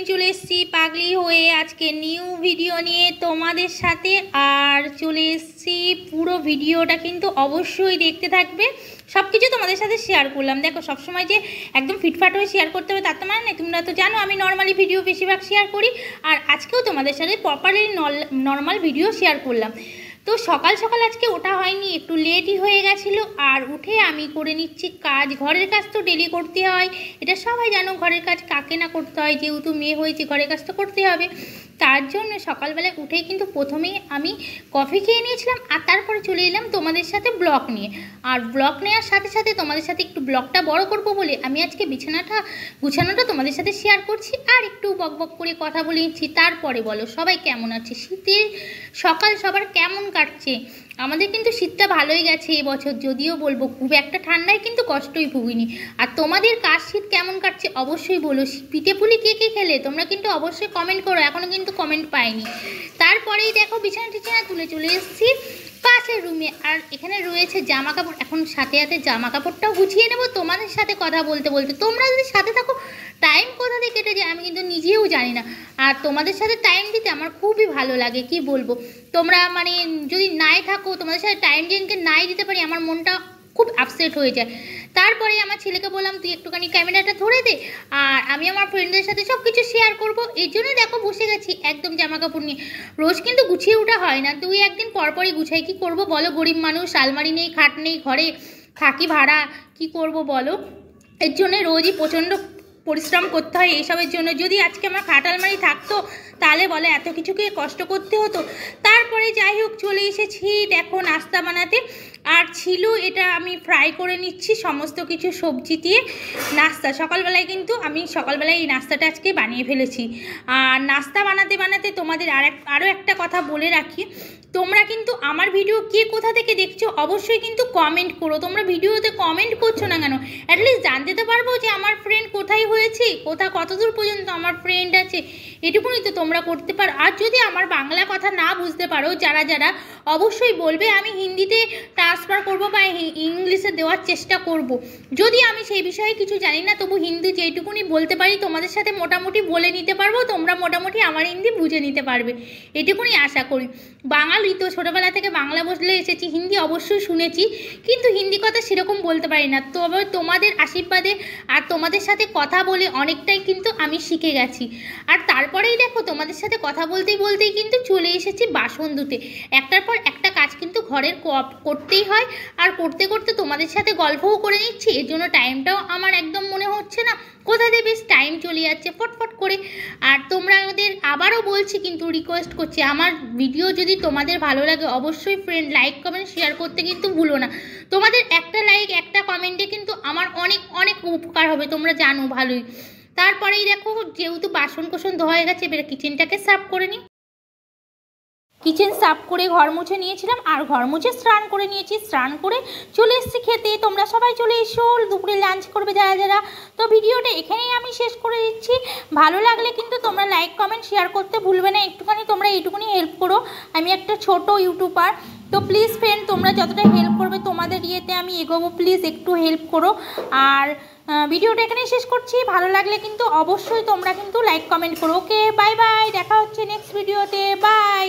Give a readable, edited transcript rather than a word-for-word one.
চলে এসেছি পাগলি হয়ে আজকে নিউ ভিডিও নিয়ে তোমাদের সাথে। আর চলে এসেছি, পুরো ভিডিওটা কিন্তু অবশ্যই দেখতে থাকবে। সব কিছু তোমাদের সাথে শেয়ার করলাম। দেখো, সবসময় যে একদম ফিটফাট হয়ে শেয়ার করতে হবে তার তো মানে নেই। তোমরা তো জানো আমি নর্মালি ভিডিও বেশিরভাগ শেয়ার করি, আর আজকেও তোমাদের সাথে প্রপারলি নর্মাল ভিডিও শেয়ার করলাম। তো সকাল সকাল আজকে ওঠা হয়নি, একটু লেটই হয়ে গেছিলো। আর উঠে আমি করে নিচ্ছি কাজ। ঘরের কাজ তো ডেলি করতে হয়, এটা সবাই জানো। ঘরের কাজ কাকে না করতে হয়, যেহেতু মেয়ে হয়েছে ঘরের কাজ তো করতে হবে। তার জন্য সকালবেলায় উঠেই কিন্তু প্রথমেই আমি কফি খেয়ে নিয়েছিলাম, আর তারপরে চলে এলাম তোমাদের সাথে ব্লগ নিয়ে। আর ব্লগ নেওয়ার সাথে সাথে তোমাদের সাথে একটু ব্লগটা বড় করবো বলে আমি আজকে বিছানাটা গুছানোটা তোমাদের সাথে শেয়ার করছি, আর একটু বকবক করে কথা বলে নিচ্ছি। তারপরে বলো সবাই কেমন আছে? শীতের সকাল সবার কেমন কাটছে? আমাদের কিন্তু শীতটা ভালোই গেছে এবছর, যদিও বলবো খুব একটা ঠান্ডায় কিন্তু কষ্টই ভুগিনি। আর তোমাদের কার শীত কেমন কাটছে অবশ্যই বলো। পিঠে পুলি কে কে খেলে তোমরা কিন্তু অবশ্যই কমেন্ট করো, এখনও কিন্তু কমেন্ট পাইনি। তারপরেই দেখো বিছানা টিছানা তুলে চলে এসেছি পাশের রুমে। আর এখানে রয়েছে জামা কাপড়, এখন সাথে সাথে জামা কাপড়টাও গুছিয়ে নেবো তোমাদের সাথে কথা বলতে বলতে। তোমরা যদি সাথে থাকো টাইম কোথা থেকে কেটে যায় আমি কিন্তু নিজেও জানি না। আর তোমাদের সাথে টাইম দিতে আমার খুবই ভালো লাগে, কি বলবো। তোমরা মানে যদি নাই থাকো, তোমাদের সাথে টাইম যেদিনকে নাই দিতে পারি আমার মনটা খুব আপসেট হয়ে যায়। তারপরে আমার ছেলেকে বললাম তুই একটুখানি ক্যামেরাটা ধরে দে, আর আমি আমার ফ্রেন্ডদের সাথে সব কিছু শেয়ার করবো। এই জন্য দেখো বসে গেছি একদম জামা কাপড় নিয়ে। রোজ কিন্তু গুছিয়ে ওঠা হয় না, দুই একদিন পরপরই গুছাই। কি করব বলো, গরিব মানুষ, আলমারি নেই, খাট নেই, ঘরে থাকি ভাড়া, কি করব বলো। এর জন্য রোজই প্রচণ্ড পরিশ্রম করতে হয় এইসবের জন্য। যদি আজকে আমার খাট আলমারি থাকতো তাহলে বলে এত কিছুকে কষ্ট করতে হতো। তারপরে যাই হোক চলে এসেছি দেখো নাস্তা বানাতে। আর ছিল এটা আমি ফ্রাই করে নিচ্ছি সমস্ত কিছু সবজি দিয়ে নাস্তা। সকালবেলায় কিন্তু আমি সকালবেলায় এই নাস্তাটা আজকে বানিয়ে ফেলেছি। আর নাস্তা বানাতে বানাতে তোমাদের আরও একটা কথা বলে রাখি, তোমরা কিন্তু আমার ভিডিও কে কোথা থেকে দেখছো অবশ্যই কিন্তু কমেন্ট করো। তোমরা ভিডিওতে কমেন্ট করছো না কেন? অ্যাটলিস্ট জানতে তো পারবো যে আমার ফ্রেন্ড কোথায় হয়েছে, কতদূর পর্যন্ত আমার ফ্রেন্ড আছে, এটুকুনি তো তোমরা করতে পারো। আর যদি আমার বাংলা কথা না বুঝতে পারো যারা যারা অবশ্যই বলবে, আমি হিন্দিতে ট্রান্সফার করব বা ইংলিশে দেওয়ার চেষ্টা করব। যদি আমি সেই বিষয়ে কিছু জানি না, তবু হিন্দি যেটুকুনি বলতে পারি তোমাদের সাথে মোটামুটি বলে নিতে পারবো, তোমরা মোটামুটি আমার হিন্দি বুঝে নিতে পারবে, এটুকুনি আশা করি। বাঙালি তো, ছোটোবেলা থেকে বাংলা বলে এসেছি, হিন্দি অবশ্যই শুনেছি, কিন্তু হিন্দি কথা সেরকম বলতে পারি না। তবে তোমাদের আশীর্বাদে আর তোমাদের সাথে কথা বলে অনেকটাই কিন্তু আমি শিখে গেছি। আর তারপরেই দেখো তোমাদের সাথে কথা বলতেই বলতেই কিন্তু চলে এসেছি বাসন ধুতে। একটার পর একটা কাজ কিন্তু ঘরের করতেই হয়, আর করতে করতে তোমাদের সাথে গল্পও করে নিচ্ছি। এর জন্য টাইমটাও আমার একদম মনে হচ্ছে না কোথা দিয়ে বেশ টাইম চলে যাচ্ছে ফটফট করে। আর তোমরা ওদের আবারও বলছি, কিন্তু রিকোয়েস্ট করছি, আমার ভিডিও যদি তোমাদের ভালো লাগে অবশ্যই ফ্রেন্ড লাইক কমেন্ট শেয়ার করতে কিন্তু ভুলো না। তোমাদের একটা লাইক একটা কমেন্টে কিন্তু আমার অনেক অনেক উপকার হবে, তোমরা জানো ভালোই। তারপরেই দেখো যেহেতু বাসন কোসন ধোয়া হয়ে গেছে, এবারে কিচেনটাকে সাফ করে নিই। কিচেন সাফ করে ঘর মুছে নিয়েছিলাম, আর ঘর মুছে স্নান করে নিয়েছি। স্নান করে চলে এসেছি খেতে। তোমরা সবাই চলে এসো, দুপুরে লাঞ্চ করবে যারা যারা। তো ভিডিওটা এখানেই আমি শেষ করে দিচ্ছি। ভালো লাগলে কিন্তু তোমরা লাইক কমেন্ট শেয়ার করতে ভুলবে না। একটুখানি তোমরা এইটুকুনি হেল্প করো, আমি একটা ছোট ইউটিউবার, তো প্লিজ ফ্রেন্ড তোমরা যতটা হেল্প করবে তোমাদের ইয়েতে আমি এগোবো, প্লিজ একটু হেল্প করো। আর ভিডিওটা এখানেই শেষ করছি। ভালো লাগলে কিন্তু অবশ্যই তোমরা কিন্তু লাইক কমেন্ট করো। ওকে, বাই বাই, দেখা হচ্ছে নেক্সট ভিডিওতে, বাই।